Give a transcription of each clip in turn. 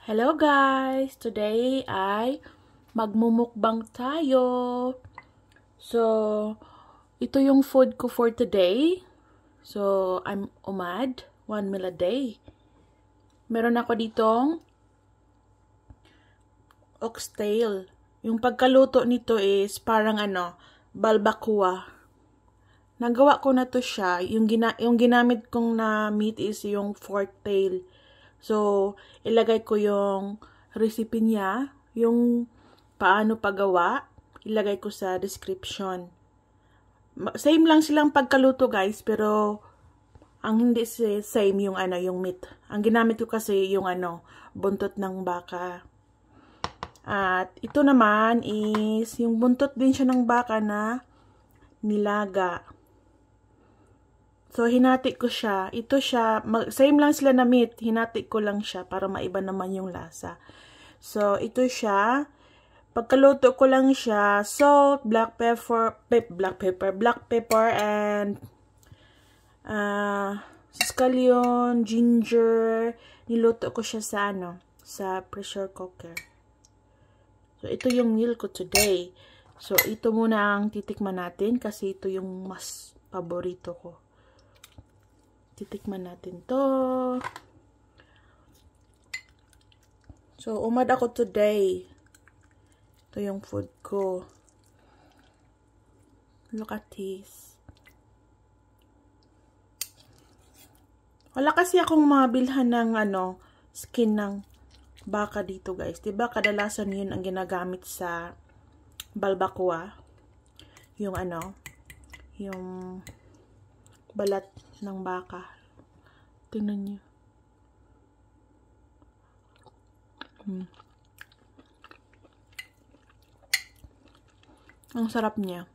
Hello guys! Today ay magmumukbang tayo. So, ito yung food ko for today. So, I'm Umad, 1 meal a day. Meron ako ditong oxtail. Yung pagkaluto nito is parang balbacoa. Nagawa ko na to siya. Yung ginamit kong na meat is yung fork tail. So, ilagay ko yung recipe niya, yung paano paggawa, ilagay ko sa description. Same lang silang pagkaluto guys, pero ang hindi same yung yung meat. Ang ginamit ko kasi yung buntot ng baka. At ito naman is yung buntot din siya ng baka na nilaga. So, hinati ko siya. Ito siya, same lang sila na meat. Hinati ko lang siya para maiba naman yung lasa. So, ito siya. Pagkaluto ko lang siya, salt, black pepper, and scallion, ginger. Niluto ko siya sa sa pressure cooker. So, ito yung meal ko today. So, ito muna ang titikman natin kasi ito yung mas paborito ko. Titikman natin to. So, umad ako today. Ito yung food ko. Look at this. Wala kasi akong mabilhan ng skin ng baka dito guys. Diba kadalasan yun ang ginagamit sa balbacoa. Yung yung balat ng baka. Tingnan niyo. Ang sarap niya.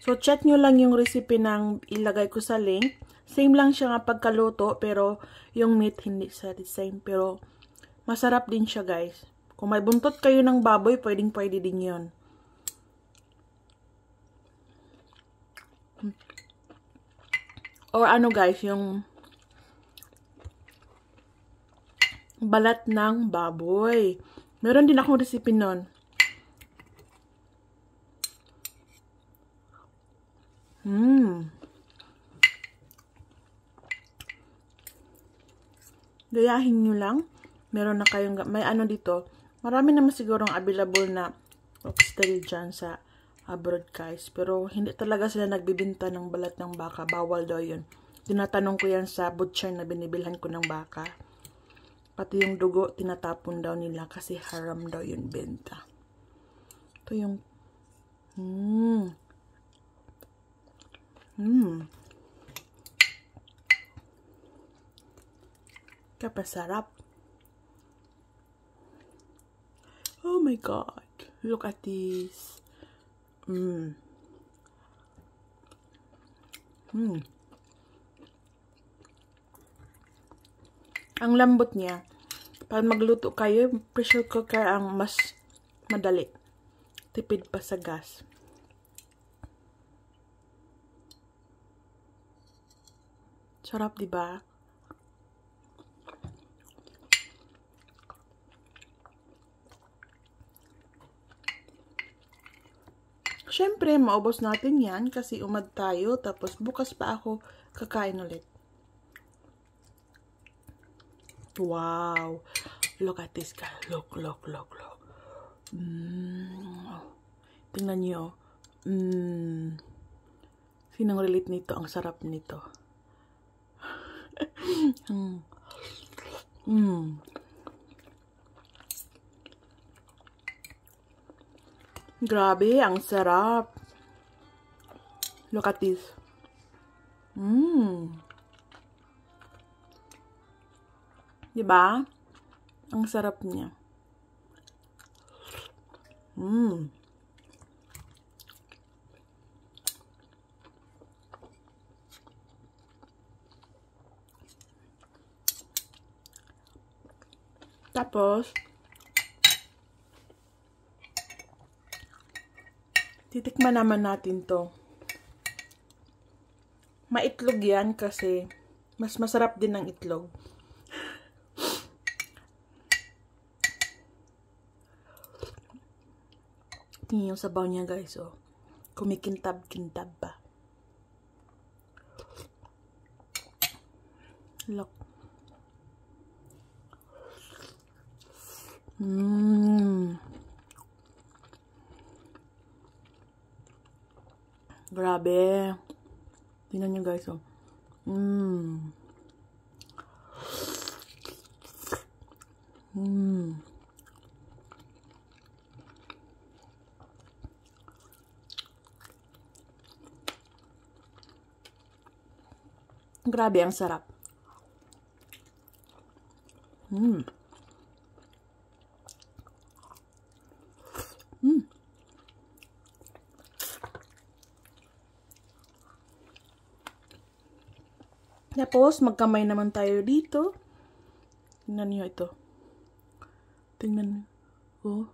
So, check nyo lang yung recipe ng ilagay ko sa link. Same lang siya nga pagkaluto, pero yung meat hindi sa same. Pero, masarap din siya guys. Kung may buntot kayo ng baboy, pwede din yun. Or guys, yung balat ng baboy. Meron din akong recipe nun. Gayahin nyo lang. Meron na kayong, may dito. Marami naman sigurong available na oxtail dyan sa abroad guys. Pero hindi talaga sila nagbibinta ng balat ng baka. Bawal daw yun. Tinatanong ko yan sa butcher na binibilhan ko ng baka. Pati yung dugo, tinatapon daw nila kasi haram daw yun benta. Ito yung kapasarap. Oh my God. Look at this. Ang lambot niya. Pag magluto kayo, pressure cooker ang mas madali. Tipid pa sa gas. Sarap, diba? Siyempre, maubos natin yan kasi umad tayo. Tapos, bukas pa ako kakain ulit. Wow! Look at this guy. Look. Tingnan nyo. Sinang relate nito? Ang sarap nito. Grabe, ang sarap. Look at this. Diba? Ang sarap niya. Tapos, titikman naman natin to. Maitlog yan kasi Mas masarap din ng itlog. Tingnan yung sabaw niya, guys, oh. Kumikintab-kintab pa. Look. Grabe. Tingnan nyo, guys, oh. Grabe, ang sarap. Tapos, magkamay naman tayo dito. Tingnan niyo ito. Tingnan. Oh.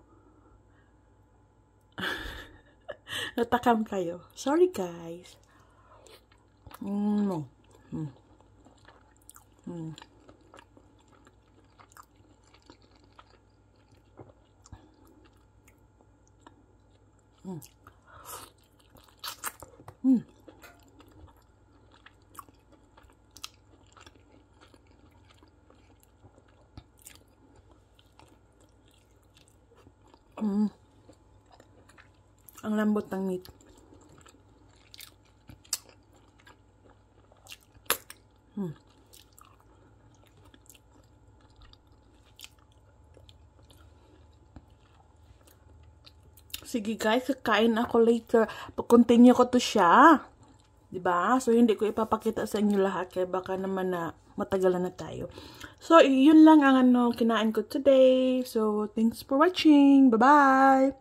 Natakam kayo. Sorry, guys. Ang lambot ng meat. Sige, guys, kakain ako later. Continue ko to siya. Diba? So, hindi ko ipapakita sa inyo lahat kaya baka naman na matagalan na tayo. So, yun lang ang kinain ko today. So, thanks for watching. Bye-bye!